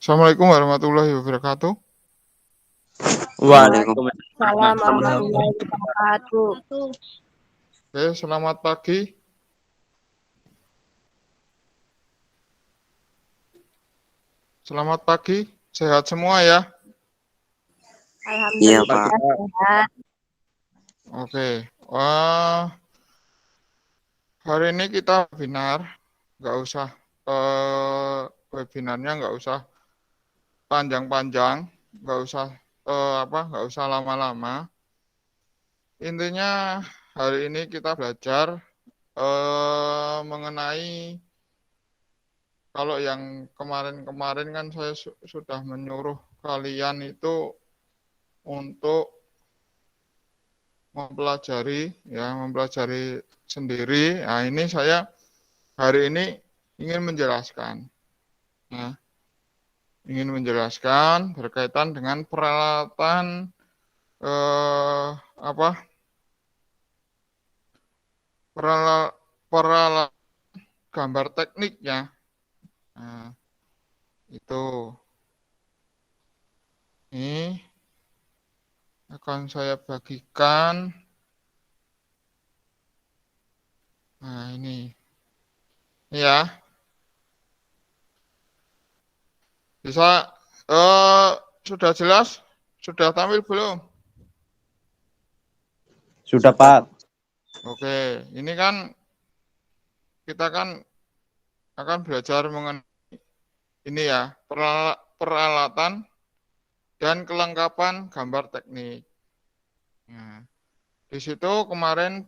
Assalamualaikum warahmatullahi wabarakatuh. Waalaikumsalam warahmatullahi wabarakatuh. Oke, selamat pagi. Selamat pagi, sehat semua ya. Alhamdulillah sehat. Oke, hari ini kita webinar, nggak usah webinarnya nggak usah panjang-panjang, nggak usah lama-lama. Intinya hari ini kita belajar mengenai kalau yang kemarin-kemarin kan saya sudah menyuruh kalian itu untuk mempelajari sendiri. Nah, ini saya hari ini ingin menjelaskan, ya, berkaitan dengan peralatan peralatan gambar tekniknya. Nah, itu ini akan saya bagikan. Nah, ini ya, bisa sudah jelas, sudah tampil belum? Sudah, Pak. Oke, ini kan kita kan akan belajar mengenai ini ya, peralatan dan kelengkapan gambar teknik. Nah, di situ kemarin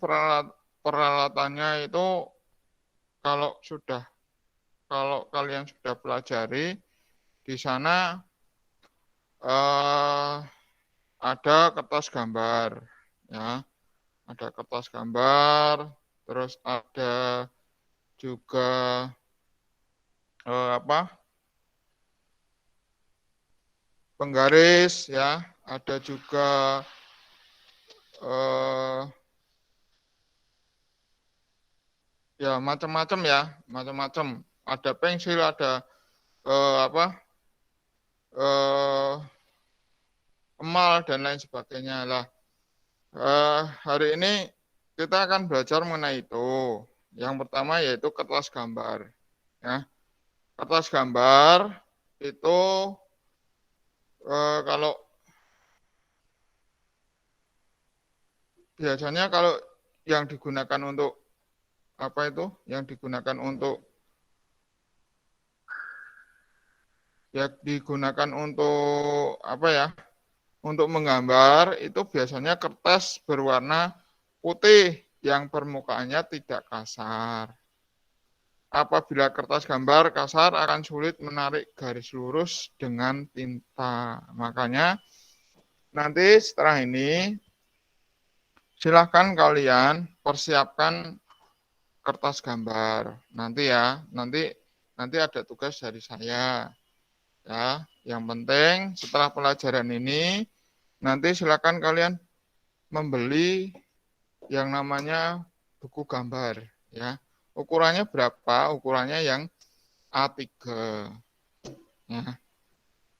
peralatannya itu kalau kalian sudah pelajari, di sana ada kertas gambar, ya, ada kertas gambar, terus ada juga penggaris, ya, ada juga ya macam-macam ya, macam-macam. Ada pensil, ada emal dan lain sebagainya lah. Hari ini kita akan belajar mengenai itu. Yang pertama yaitu kertas gambar. Ya, kertas gambar itu kalau biasanya kalau yang digunakan untuk Yang digunakan untuk untuk menggambar itu biasanya kertas berwarna putih yang permukaannya tidak kasar. Apabila kertas gambar kasar akan sulit menarik garis lurus dengan tinta. Makanya nanti setelah ini silahkan kalian persiapkan kertas gambar. Nanti ada tugas dari saya. Ya, yang penting setelah pelajaran ini nanti silakan kalian membeli yang namanya buku gambar, ya. Ukurannya berapa? Ukurannya yang A3. Ya.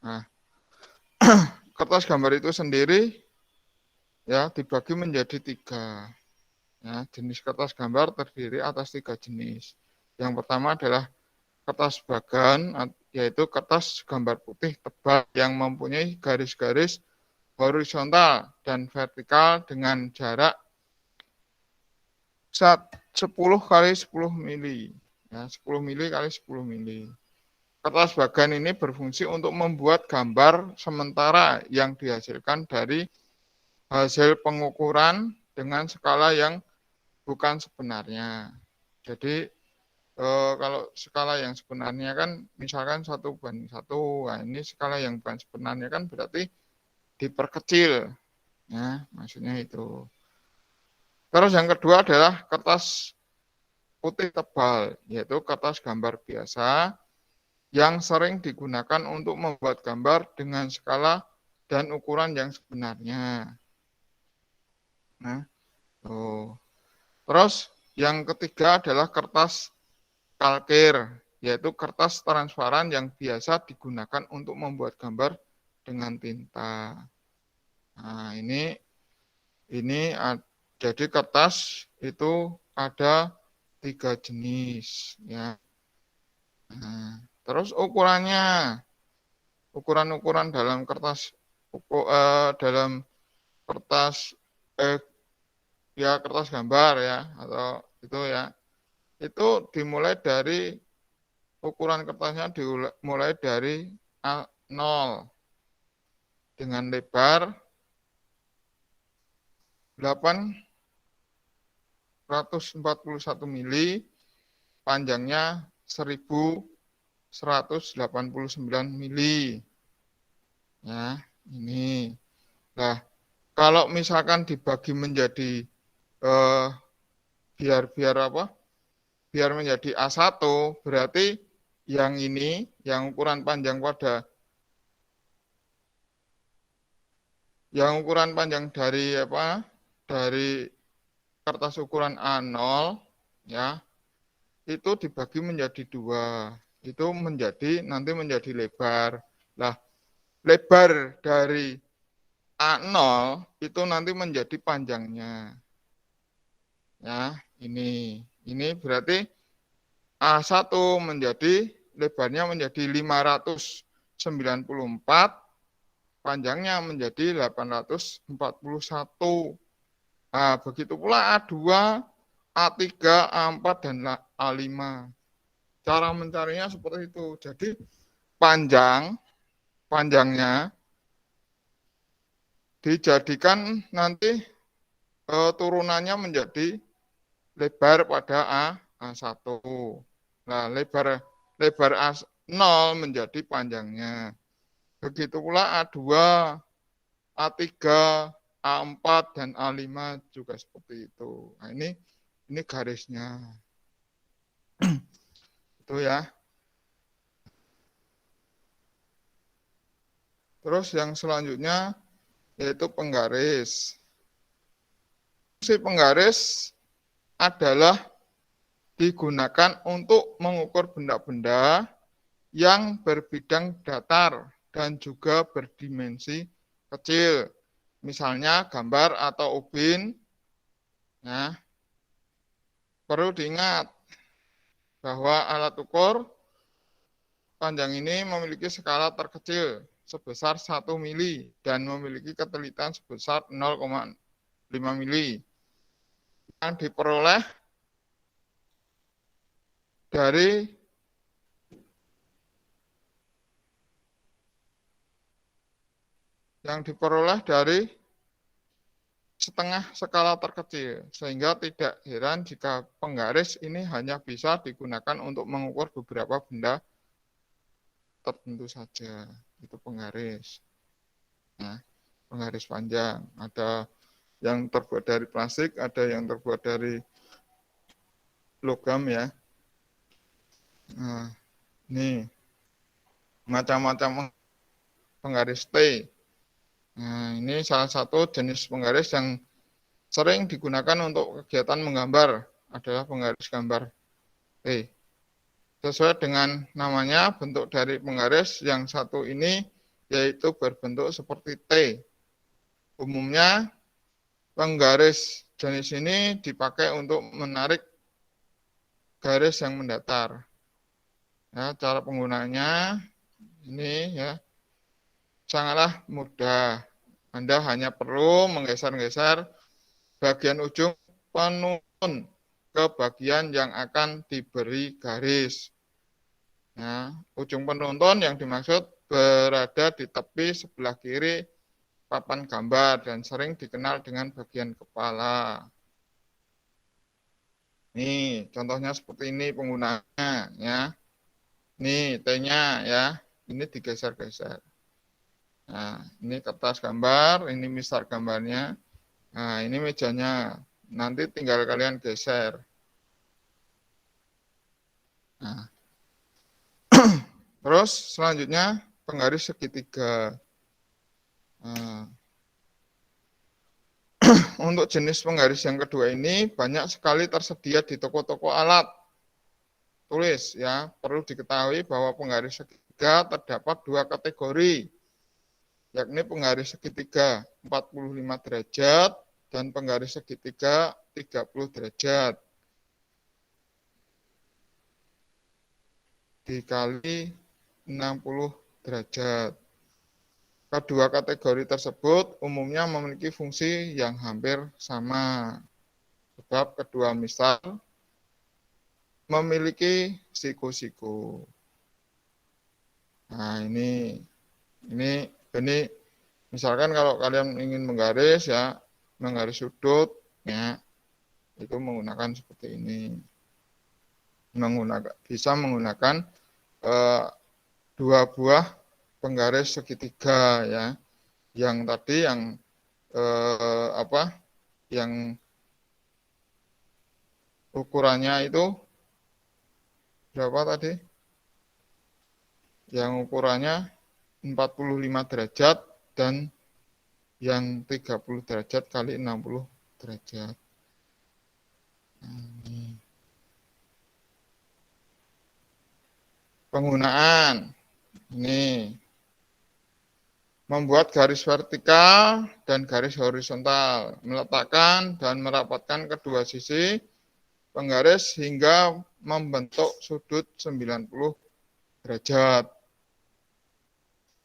Nah, kertas gambar itu sendiri ya dibagi menjadi 3. Ya, jenis kertas gambar terdiri atas 3 jenis. Yang pertama adalah kertas bagan, yaitu kertas gambar putih tebal yang mempunyai garis-garis horizontal dan vertikal dengan jarak 10 kali 10 mili. Ya, 10 mili kali 10 mili. Kertas bagan ini berfungsi untuk membuat gambar sementara yang dihasilkan dari hasil pengukuran dengan skala yang bukan sebenarnya. Jadi kalau skala yang sebenarnya kan misalkan 1:1, nah ini skala yang bukan sebenarnya kan berarti diperkecil, ya, maksudnya itu. Terus yang kedua adalah kertas putih tebal, yaitu kertas gambar biasa yang sering digunakan untuk membuat gambar dengan skala dan ukuran yang sebenarnya. Nah, tuh. Terus yang ketiga adalah kertas kalkir, yaitu kertas transparan yang biasa digunakan untuk membuat gambar dengan tinta. Nah, ini jadi kertas itu ada 3 jenis, ya. Nah, terus ukurannya, ukuran dalam kertas dalam kertas ya kertas gambar ya atau itu ya, itu dimulai dari ukuran kertasnya dimulai dari A0 dengan lebar 841 mili, panjangnya 1189 mili. Ya, ini. Nah, kalau misalkan dibagi menjadi biar apa? Biar menjadi A1, berarti yang ini, yang ukuran panjang dari apa? Dari kertas ukuran A0 ya, itu dibagi menjadi 2. Itu nanti menjadi lebar. Lah, lebar dari A0 itu nanti menjadi panjangnya. Ya, ini berarti A1 lebarnya menjadi 594, panjangnya menjadi 841. Nah, begitu pula A2, A3, A4, dan A5. Cara mencarinya seperti itu. Jadi panjangnya dijadikan nanti turunannya menjadi lebar pada A1. Nah, lebar A0 menjadi panjangnya. Begitu pula A2, A3, A4, dan A5 juga seperti itu. Nah, ini garisnya. Itu ya. Terus yang selanjutnya yaitu penggaris. Fungsi penggaris adalah digunakan untuk mengukur benda-benda yang berbidang datar dan juga berdimensi kecil. Misalnya gambar atau ubin. Nah, perlu diingat bahwa alat ukur panjang ini memiliki skala terkecil sebesar 1 mili dan memiliki ketelitian sebesar 0,5 mili. Yang diperoleh dari setengah skala terkecil, sehingga tidak heran jika penggaris ini hanya bisa digunakan untuk mengukur beberapa benda tertentu saja. Itu penggaris. Nah, penggaris panjang. Ada yang terbuat dari plastik, ada yang terbuat dari logam ya. Nah, ini macam-macam penggaris T. Nah, ini salah satu jenis penggaris yang sering digunakan untuk kegiatan menggambar adalah penggaris gambar T. Sesuai dengan namanya, bentuk dari penggaris yang satu ini yaitu berbentuk seperti T. Umumnya penggaris jenis ini dipakai untuk menarik garis yang mendatar. Ya, cara penggunaannya ini ya sangatlah mudah. Anda hanya perlu menggeser-geser bagian ujung penuntun ke bagian yang akan diberi garis. Nah, ujung penuntun yang dimaksud berada di tepi sebelah kiri papan gambar dan sering dikenal dengan bagian kepala. Nih, contohnya seperti ini penggunaannya ya. Nih, T-nya ya. Ini digeser-geser. Nah, ini kertas gambar, ini mistar gambarnya. Nah, ini mejanya. Nanti tinggal kalian geser. Nah. Terus selanjutnya penggaris segitiga. Nah. Untuk jenis penggaris yang kedua ini banyak sekali tersedia di toko-toko alat. tulis ya. Perlu diketahui bahwa penggaris segitiga terdapat dua kategori, yakni penggaris segitiga 45 derajat dan penggaris segitiga 30 derajat dikali 60 derajat. Kedua kategori tersebut umumnya memiliki fungsi yang hampir sama, sebab kedua misal memiliki siku-siku. Nah, ini misalkan kalau kalian ingin menggaris ya, menggaris sudut ya, itu menggunakan seperti ini. Bisa menggunakan dua buah penggaris segitiga ya. Yang tadi yang ukurannya itu berapa tadi? Yang ukurannya 45 derajat dan yang 30 derajat kali 60 derajat. Ini. Penggunaan. Ini. Membuat garis vertikal dan garis horizontal. Meletakkan dan merapatkan kedua sisi penggaris hingga membentuk sudut 90 derajat.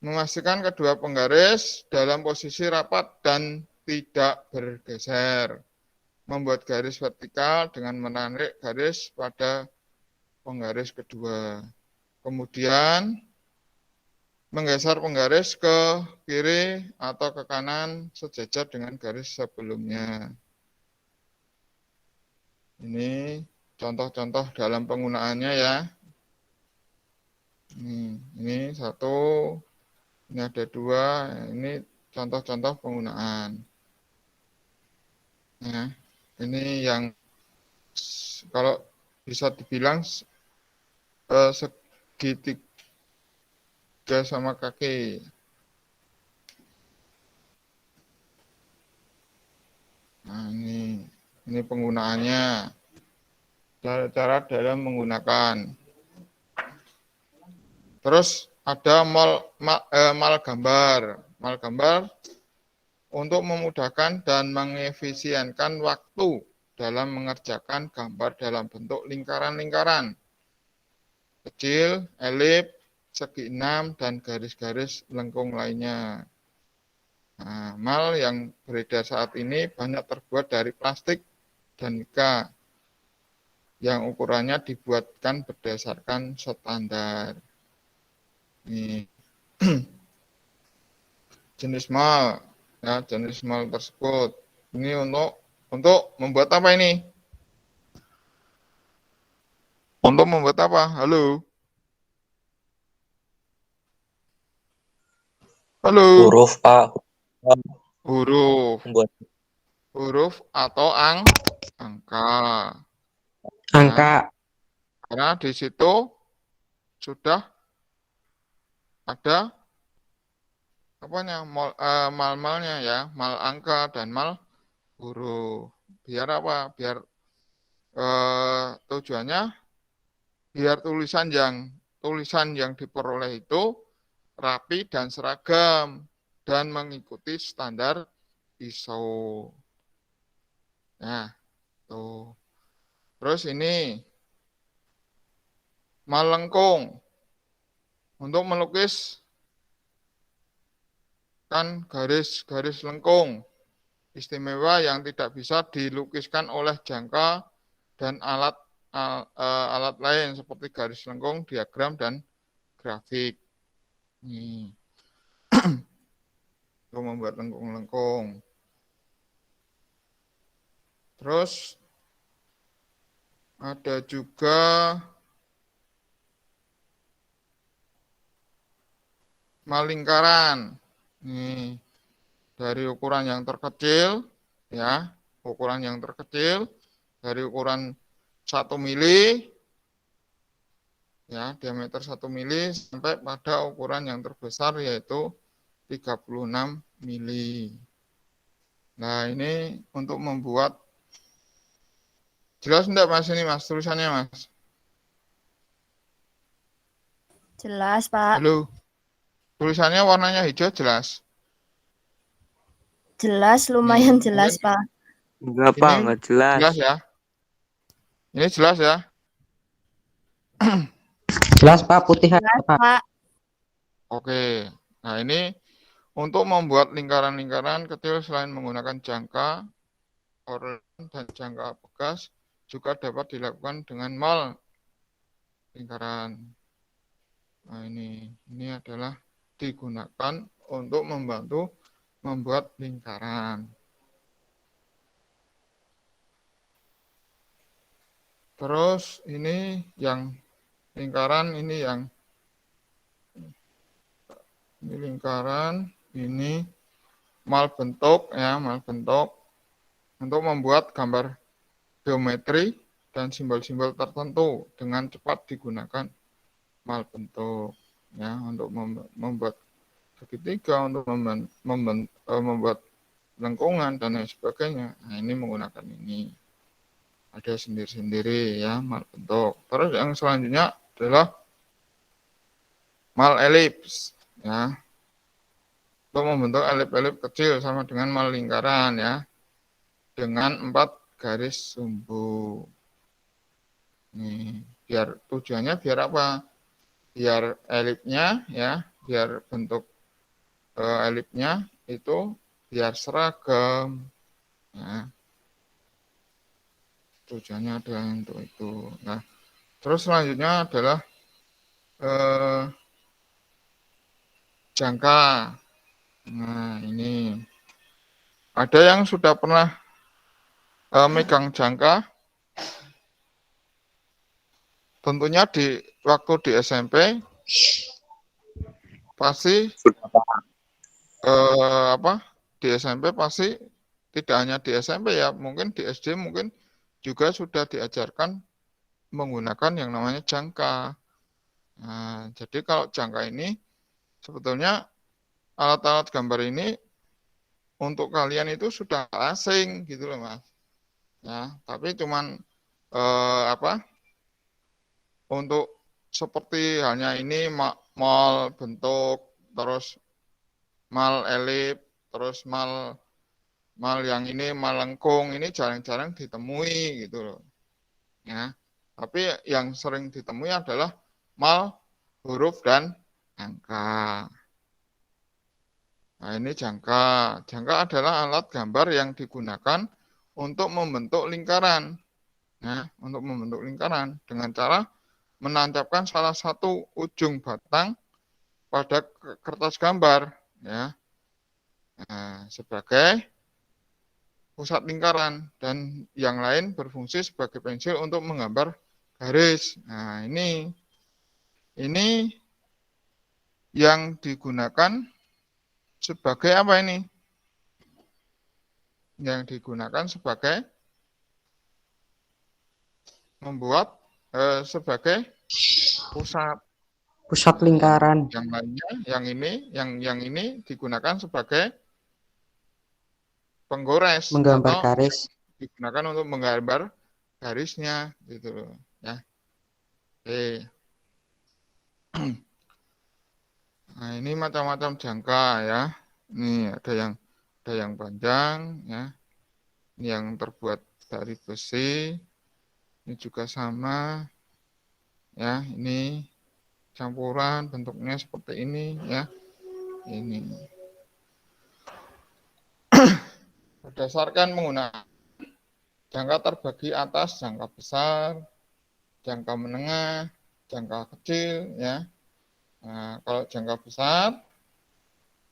Memastikan kedua penggaris dalam posisi rapat dan tidak bergeser. Membuat garis vertikal dengan menarik garis pada penggaris kedua. Kemudian menggeser penggaris ke kiri atau ke kanan sejajar dengan garis sebelumnya. Ini contoh-contoh dalam penggunaannya ya. Ini satu, ini ada dua, ini contoh-contoh penggunaan. Nah, ini yang kalau bisa dibilang segitiga sama kaki. Nah, ini penggunaannya. Cara dalam menggunakan. Terus ada mal gambar. Mal gambar untuk memudahkan dan mengefisienkan waktu dalam mengerjakan gambar dalam bentuk lingkaran-lingkaran kecil, elip, segi enam, dan garis-garis lengkung lainnya. Nah, mal yang beredar saat ini banyak terbuat dari plastik dan mika yang ukurannya dibuatkan berdasarkan standar. Ini jenis mal, ya, jenis mal tersebut. Ini untuk membuat apa ini? Untuk membuat apa? Halo? Halo? Huruf A. Huruf. Membuat Huruf atau angka. Angka. Ya, karena di situ sudah ada apanya mal-malnya ya, mal angka dan mal huruf. Biar apa? Biar tujuannya biar tulisan yang diperoleh itu rapi dan seragam dan mengikuti standar ISO. Nah, tuh. Terus ini mal lengkung untuk melukis kan garis-garis lengkung istimewa yang tidak bisa dilukiskan oleh jangka dan alat lain seperti garis lengkung, diagram, dan grafik. Ini untuk membuat lengkung-lengkung. Terus ada juga mal lingkaran. Nih, dari ukuran yang terkecil, ya, ukuran yang terkecil dari ukuran 1 mili, ya, diameter 1 mili sampai pada ukuran yang terbesar yaitu 36 mili. Nah, ini untuk membuat, jelas enggak Mas ini Mas tulisannya Mas? Jelas, Pak. Halo, tulisannya warnanya hijau jelas. Jelas, lumayan Nih, jelas, mungkin Pak. Enggak, Pak, ini enggak jelas. jelas ya. Ini jelas ya. Jelas Pak, putih aja Jelas, Pak. Pak. Oke. Nah, ini untuk membuat lingkaran-lingkaran kecil selain menggunakan jangka, orlen, dan jangka bekas juga dapat dilakukan dengan mal lingkaran. Nah, ini adalah digunakan untuk membantu membuat lingkaran. Terus ini yang lingkaran, ini lingkaran, ini mal bentuk ya, mal bentuk untuk membuat gambar geometri dan simbol-simbol tertentu dengan cepat digunakan mal bentuk ya, untuk membuat segitiga, untuk membuat lengkungan dan lain sebagainya. Nah, ini menggunakan ini. Ada sendiri-sendiri ya mal bentuk. Terus yang selanjutnya adalah mal elips ya. Untuk membentuk elip-elip kecil sama dengan mal lingkaran ya. Dengan 4 garis sumbu. Nih, biar tujuannya biar apa? Biar elipnya ya, biar bentuk elipnya itu biar seragam. Ya. Tujuannya adalah untuk itu. Nah, terus selanjutnya adalah jangka. Nah, ini ada yang sudah pernah megang jangka. Tentunya di waktu di SMP pasti di SMP pasti tidak hanya di SMP ya, mungkin di SD mungkin juga sudah diajarkan menggunakan yang namanya jangka. Nah, jadi kalau jangka ini sebetulnya alat-alat gambar ini untuk kalian itu sudah asing gitu loh Mas. Ya, tapi cuman untuk seperti halnya ini mal bentuk, terus mal elip, terus mal yang ini mal lengkung ini jarang-jarang ditemui gitu loh. Ya. Tapi yang sering ditemui adalah mal huruf dan angka. Nah, ini jangka. Jangka adalah alat gambar yang digunakan untuk membentuk lingkaran. Ya, untuk membentuk lingkaran dengan cara menancapkan salah satu ujung batang pada kertas gambar ya. Nah, sebagai pusat lingkaran dan yang lain berfungsi sebagai pensil untuk menggambar garis. Nah, ini yang digunakan sebagai apa ini? Yang digunakan sebagai membuat sebagai pusat. Lingkaran. Yang lainnya, yang ini digunakan sebagai penggores Menggambar atau garis. digunakan untuk menggambar garisnya gitu loh ya. Oke. Nah, ini macam-macam jangka ya. Ini ada yang panjang ya. Ini yang terbuat dari besi. Ini juga sama ya. Ini campuran bentuknya seperti ini ya. Ini berdasarkan menggunakan jangka terbagi atas, jangka besar, jangka menengah, jangka kecil ya. Nah, kalau jangka besar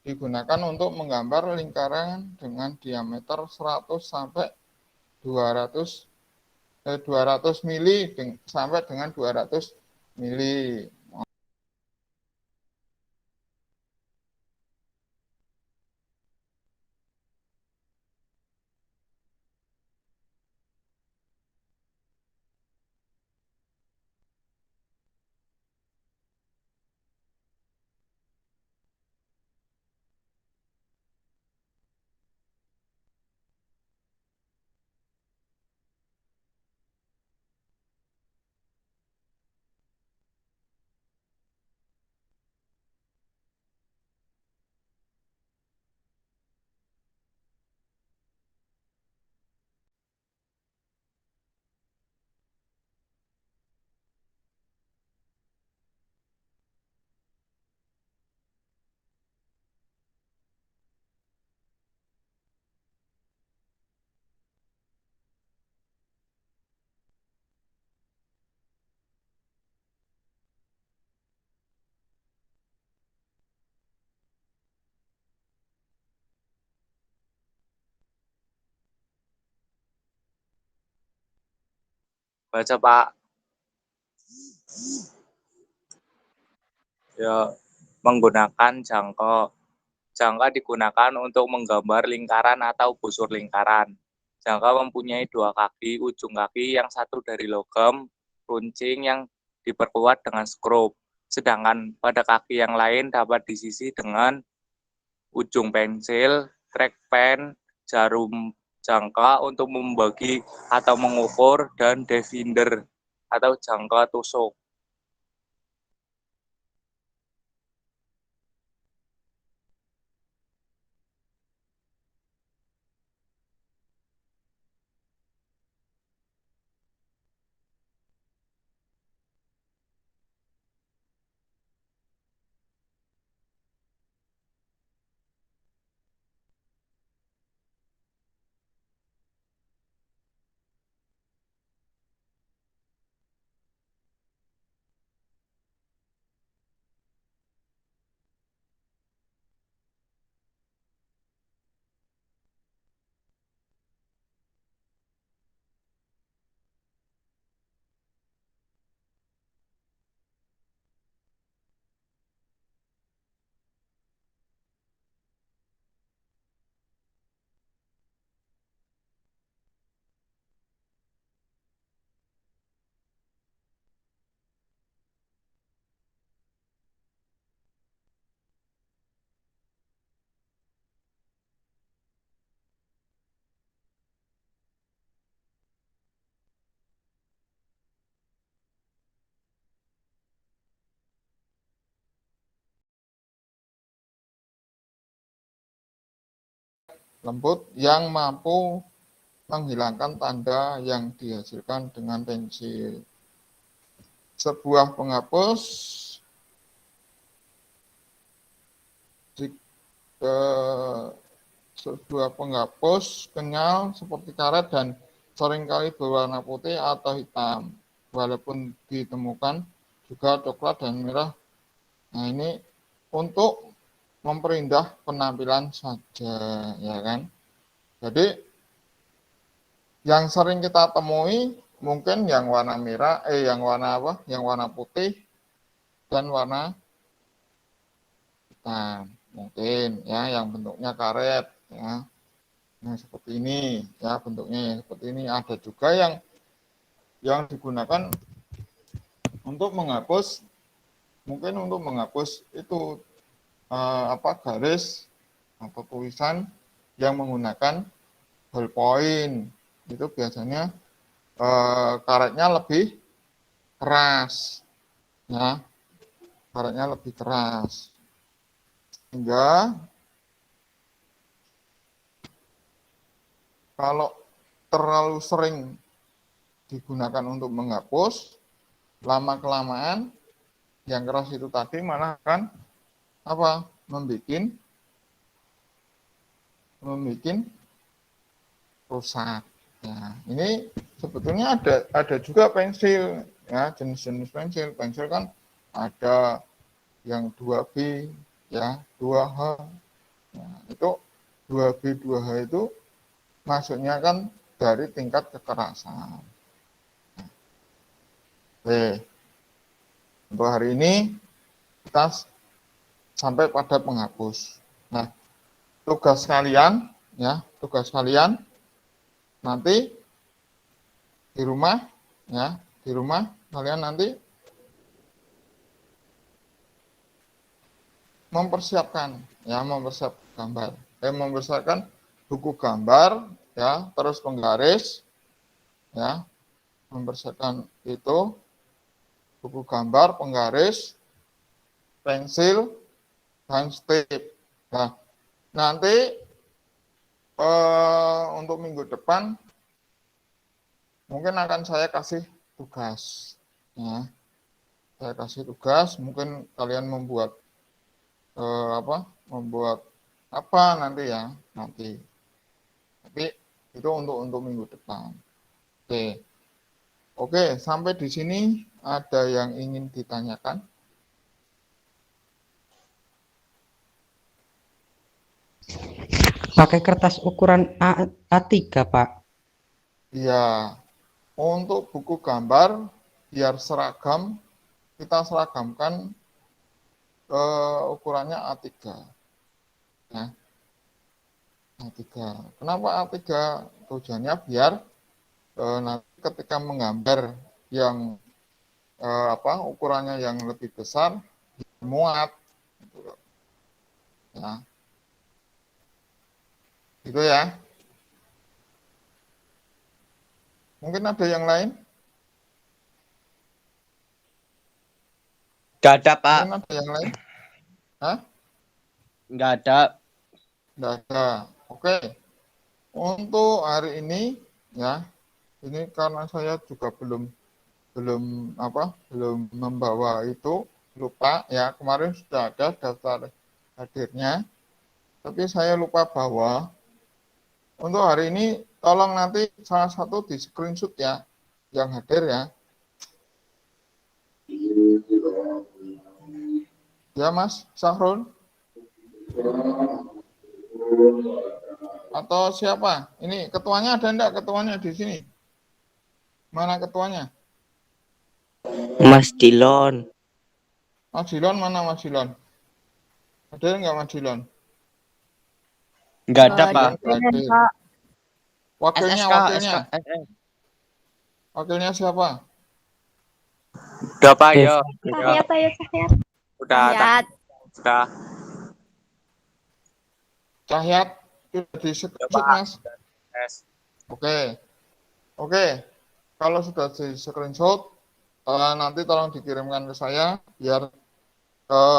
digunakan untuk menggambar lingkaran dengan diameter 100 sampai 200 mili sampai dengan 200 mili. Baca, Pak. Ya, menggunakan jangka. Jangka digunakan untuk menggambar lingkaran atau busur lingkaran. Jangka mempunyai dua kaki, ujung kaki yang satu dari logam, runcing yang diperkuat dengan skrup. Sedangkan pada kaki yang lain dapat diisi dengan ujung pensil, trackpen, jarum jangka untuk membagi atau mengukur, dan divider atau jangka tusuk. lembut yang mampu menghilangkan tanda yang dihasilkan dengan pensil. Sebuah penghapus kenyal seperti karet dan seringkali berwarna putih atau hitam, walaupun ditemukan juga coklat dan merah. Nah, ini untuk memperindah penampilan saja, ya kan? Jadi yang sering kita temui mungkin yang warna merah, yang warna putih dan warna hitam, mungkin ya, yang bentuknya karet, ya. Nah, seperti ini, ya, bentuknya seperti ini. Ada juga yang digunakan untuk menghapus, mungkin untuk menghapus itu garis atau tulisan yang menggunakan ballpoint. Itu biasanya karetnya lebih keras, ya, karetnya lebih keras, sehingga kalau terlalu sering digunakan untuk menghapus, lama-kelamaan yang keras itu tadi malah akan membuat rusak. Ya, ini sebetulnya ada juga pensil, ya, jenis-jenis pensil. Pensil kan ada yang 2B, ya, 2H. Nah, itu 2B, 2H itu maksudnya kan dari tingkat kekerasan. Oke, untuk hari ini kita sampai pada penghapus. Nah, tugas kalian nanti di rumah, ya, di rumah kalian nanti mempersiapkan gambar, mempersiapkan buku gambar, ya, terus penggaris, ya, mempersiapkan itu buku gambar, penggaris, pensil, dan stip. Nah, nanti untuk minggu depan mungkin akan saya kasih tugas, ya. Saya kasih tugas, mungkin kalian membuat nanti, ya, nanti. Tapi itu untuk minggu depan. Oke, sampai di sini ada yang ingin ditanyakan? Pakai kertas ukuran A3, Pak. Iya. untuk buku gambar biar seragam, kita seragamkan ukurannya A3. Ya. A3. Kenapa A3? Tujuannya biar nanti ketika menggambar yang ukurannya yang lebih besar muat. Ya. Gitu ya. Mungkin ada yang lain? Nggak ada, Pak. Mungkin ada yang lain? Hah? Nggak ada. Nggak ada. Oke. Untuk hari ini, ya, ini karena saya juga belum membawa itu, lupa ya, kemarin sudah ada daftar hadirnya, tapi saya lupa bawa. Untuk hari ini tolong nanti salah satu di screenshot ya, yang hadir ya. Ya Mas Sahrul? Atau siapa? Ini ketuanya ada enggak? Ketuanya di sini. Mana ketuanya? Mas Dilon. Mas Dilon mana Mas Dilon? Hadir enggak Mas Dilon? Nggak ada, Nggak Pak. ada, Pak. Wakilnya, SSK, wakilnya. SS. Wakilnya siapa? Udah Pak, yo. Cahyat, ayo Cahyat. Udah, Cahyat. sudah. Cahyat sudah di Udah, screenshot Pak. Mas. Yes. Oke. Kalau sudah di screenshot, nanti tolong dikirimkan ke saya biar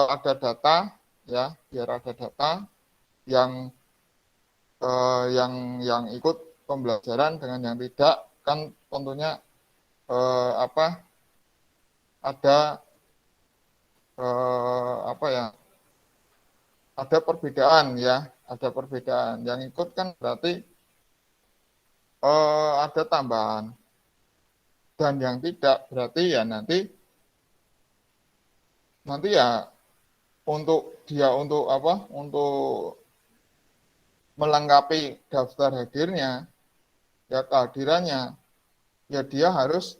ada data ya, biar ada data yang ikut pembelajaran dengan yang tidak, kan tentunya ada ada perbedaan ya, ada perbedaan. Yang ikut kan berarti ada tambahan, dan yang tidak berarti ya nanti ya untuk melengkapi daftar hadirnya ya, kehadirannya ya dia harus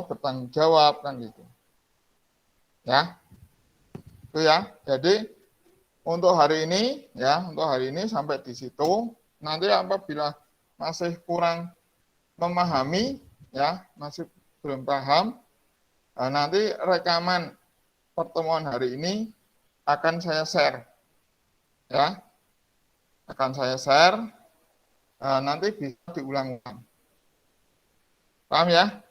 bertanggung jawab kan gitu ya. Itu ya. Jadi untuk hari ini sampai di situ. Nanti apabila masih kurang memahami ya, masih belum paham, nanti rekaman pertemuan hari ini akan saya share ya, nanti bisa diulang-ulang. Paham ya?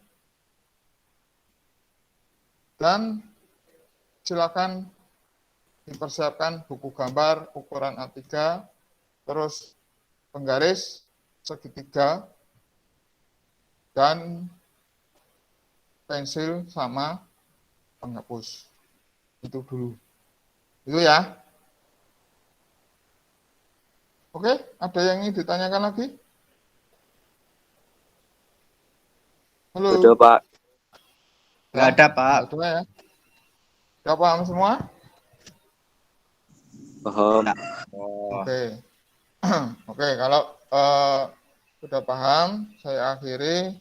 Dan silakan dipersiapkan buku gambar ukuran A3, terus penggaris segitiga, dan pensil sama penghapus. Itu dulu. Itu ya. Oke, ada yang ingin ditanyakan lagi? Halo. Udah Pak. Nggak ada, Pak. Ada ya. Sudah paham semua? Paham. Oke. Oke, kalau sudah paham, saya akhiri.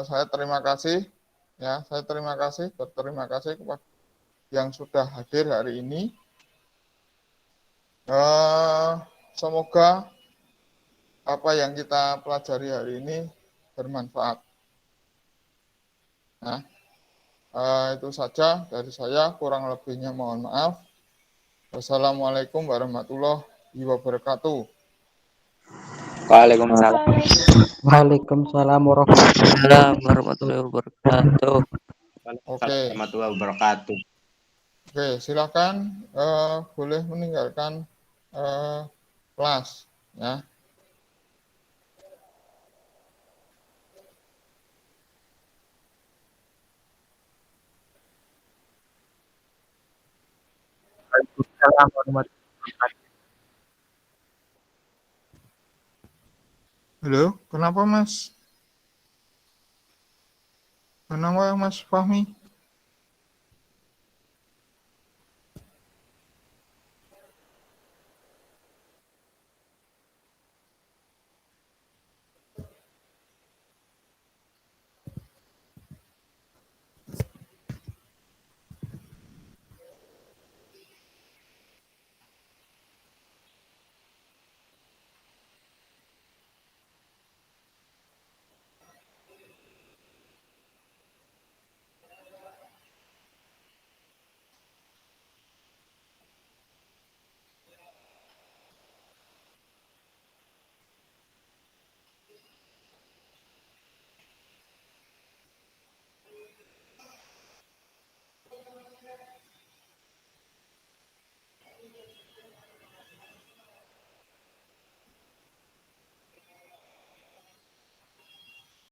Saya terima kasih ya, berterima kasih kepada yang sudah hadir hari ini. Semoga apa yang kita pelajari hari ini bermanfaat. Nah, itu saja dari saya, kurang lebihnya mohon maaf. Wassalamualaikum warahmatullahi wabarakatuh. Waalaikumsalam. Waalaikumsalam Warahmatullahi wabarakatuh. Oke. Warahmatullahi wabarakatuh. Oke, silakan boleh meninggalkan kelas ya. Waalaikumsalam warahmatullahi wabarakatuh. Halo, kenapa Mas? Kenapa Mas Fahmi?